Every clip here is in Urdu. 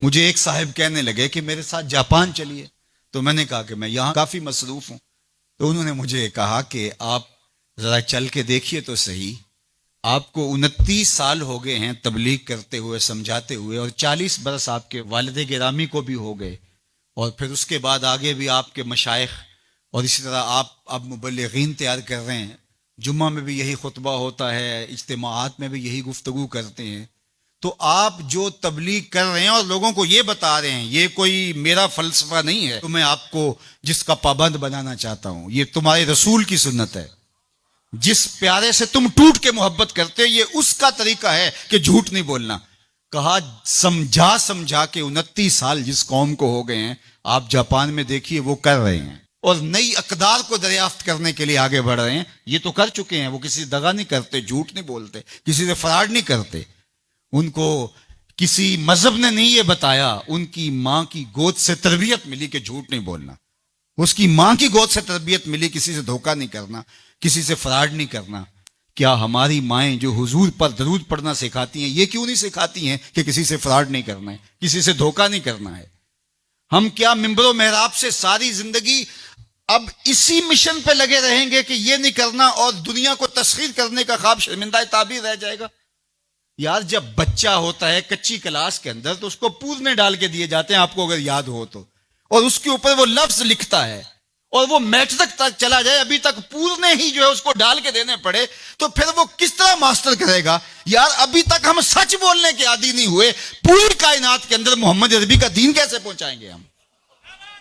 مجھے ایک صاحب کہنے لگے کہ میرے ساتھ جاپان چلیے، تو میں نے کہا کہ میں یہاں کافی مصروف ہوں. تو انہوں نے مجھے کہا کہ آپ ذرا چل کے دیکھیے تو صحیح. آپ کو 29 سال ہو گئے ہیں تبلیغ کرتے ہوئے، سمجھاتے ہوئے، اور 40 برس آپ کے والد گرامی کو بھی ہو گئے، اور پھر اس کے بعد آگے بھی آپ کے مشائخ، اور اسی طرح آپ اب مبلغین تیار کر رہے ہیں. جمعہ میں بھی یہی خطبہ ہوتا ہے، اجتماعات میں بھی یہی گفتگو کرتے ہیں. تو آپ جو تبلیغ کر رہے ہیں اور لوگوں کو یہ بتا رہے ہیں، یہ کوئی میرا فلسفہ نہیں ہے تو میں آپ کو جس کا پابند بنانا چاہتا ہوں. یہ تمہارے رسول کی سنت ہے. جس پیارے سے تم ٹوٹ کے محبت کرتے، یہ اس کا طریقہ ہے کہ جھوٹ نہیں بولنا. کہا سمجھا کے 29 سال جس قوم کو ہو گئے ہیں، آپ جاپان میں دیکھیے وہ کر رہے ہیں، اور نئی اقدار کو دریافت کرنے کے لیے آگے بڑھ رہے ہیں. یہ تو کر چکے ہیں. وہ کسی سے دغا نہیں کرتے، جھوٹ نہیں بولتے، کسی سے فراڈ نہیں کرتے. ان کو کسی مذہب نے نہیں یہ بتایا. ان کی ماں کی گود سے تربیت ملی کہ جھوٹ نہیں بولنا. اس کی ماں کی گود سے تربیت ملی کسی سے دھوکہ نہیں کرنا، کسی سے فراڈ نہیں کرنا. کیا ہماری مائیں جو حضور پر درود پڑھنا سکھاتی ہیں، یہ کیوں نہیں سکھاتی ہیں کہ کسی سے فراڈ نہیں کرنا ہے، کسی سے دھوکہ نہیں کرنا ہے؟ ہم کیا منبر و محراب سے ساری زندگی اب اسی مشن پہ لگے رہیں گے کہ یہ نہیں کرنا، اور دنیا کو تسخیر کرنے کا خواب شرمندہ تعبیر رہ جائے گا؟ یار جب بچہ ہوتا ہے کچی کلاس کے اندر تو اس کو پورنے ڈال کے دیے جاتے ہیں، آپ کو اگر یاد ہو تو، اور اس کے اوپر وہ لفظ لکھتا ہے، اور وہ میٹرک تک چلا جائے ابھی تک پورنے ہی جو ہے اس کو ڈال کے دینے پڑے، تو پھر وہ کس طرح ماسٹر کرے گا؟ یار ابھی تک ہم سچ بولنے کے عادی نہیں ہوئے. پوری کائنات کے اندر محمد عربی کا دین کیسے پہنچائیں گے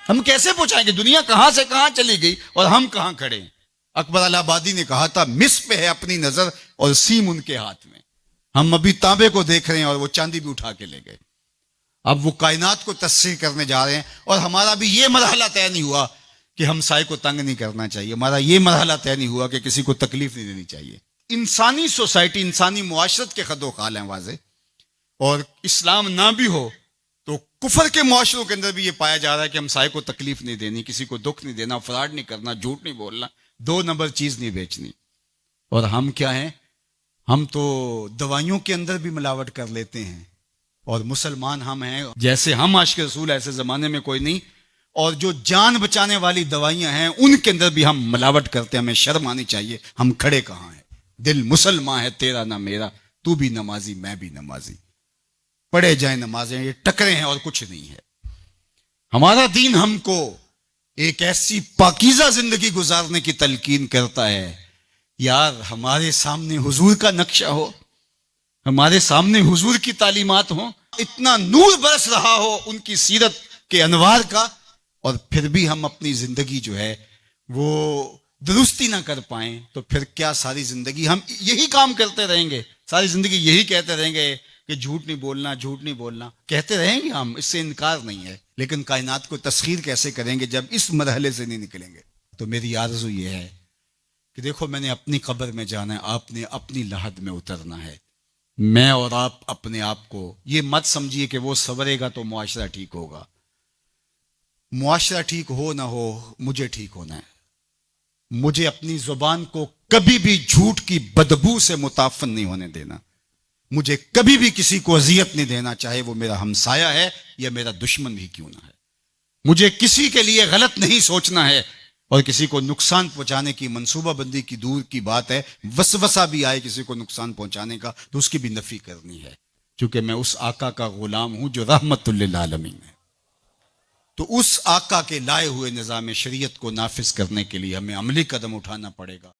ہم کیسے پہنچائیں گے؟ دنیا کہاں سے کہاں چلی گئی اور ہم کہاں کھڑے ہیں. اکبر الہ آبادی نے کہا تھا، مس پہ ہے اپنی نظر اور سیم ان کے ہاتھ میں. ہم ابھی تانبے کو دیکھ رہے ہیں اور وہ چاندی بھی اٹھا کے لے گئے. اب وہ کائنات کو تسخیر کرنے جا رہے ہیں، اور ہمارا بھی یہ مرحلہ طے نہیں ہوا کہ ہم سائے کو تنگ نہیں کرنا چاہیے. ہمارا یہ مرحلہ طے نہیں ہوا کہ کسی کو تکلیف نہیں دینی چاہیے. انسانی سوسائٹی، انسانی معاشرت کے خد و خال ہیں واضح. اور اسلام نہ بھی ہو تو کفر کے معاشروں کے اندر بھی یہ پایا جا رہا ہے کہ ہم سائے کو تکلیف نہیں دینی، کسی کو دکھ نہیں دینا، فراڈ نہیں کرنا، جھوٹ نہیں بولنا، 2 نمبر چیز نہیں بیچنی. اور ہم کیا ہیں؟ ہم تو دوائیوں کے اندر بھی ملاوٹ کر لیتے ہیں، اور مسلمان ہم ہیں. جیسے ہم عاشق رسول ایسے زمانے میں کوئی نہیں. اور جو جان بچانے والی دوائیاں ہیں ان کے اندر بھی ہم ملاوٹ کرتے ہیں. ہمیں شرم آنی چاہیے. ہم کھڑے کہاں ہیں؟ دل مسلمان ہے تیرا نہ میرا، تو بھی نمازی میں بھی نمازی، پڑھے جائیں نمازیں، یہ ٹکرے ہیں اور کچھ نہیں ہے. ہمارا دین ہم کو ایک ایسی پاکیزہ زندگی گزارنے کی تلقین کرتا ہے. یار ہمارے سامنے حضور کا نقشہ ہو، ہمارے سامنے حضور کی تعلیمات ہوں، اتنا نور برس رہا ہو ان کی سیرت کے انوار کا، اور پھر بھی ہم اپنی زندگی جو ہے وہ درستی نہ کر پائیں، تو پھر کیا ساری زندگی ہم یہی کام کرتے رہیں گے؟ ساری زندگی یہی کہتے رہیں گے کہ جھوٹ نہیں بولنا، جھوٹ نہیں بولنا؟ کہتے رہیں گے ہم، اس سے انکار نہیں ہے. لیکن کائنات کو تسخیر کیسے کریں گے جب اس مرحلے سے نہیں نکلیں گے؟ تو میری آرزو یہ ہے کہ دیکھو، میں نے اپنی قبر میں جانا ہے، آپ نے اپنی لحد میں اترنا ہے. میں اور آپ اپنے آپ کو یہ مت سمجھیے کہ وہ سنورے گا تو معاشرہ ٹھیک ہوگا. معاشرہ ٹھیک ہو نہ ہو، مجھے ٹھیک ہونا ہے. مجھے اپنی زبان کو کبھی بھی جھوٹ کی بدبو سے متعفن نہیں ہونے دینا. مجھے کبھی بھی کسی کو اذیت نہیں دینا، چاہے وہ میرا ہمسایہ ہے یا میرا دشمن بھی کیوں نہ ہے. مجھے کسی کے لیے غلط نہیں سوچنا ہے، اور کسی کو نقصان پہنچانے کی منصوبہ بندی کی دور کی بات ہے. وسوسہ بھی آئے کسی کو نقصان پہنچانے کا تو اس کی بھی نفی کرنی ہے، کیونکہ میں اس آقا کا غلام ہوں جو رحمت للعالمین ہے. تو اس آقا کے لائے ہوئے نظام شریعت کو نافذ کرنے کے لیے ہمیں عملی قدم اٹھانا پڑے گا.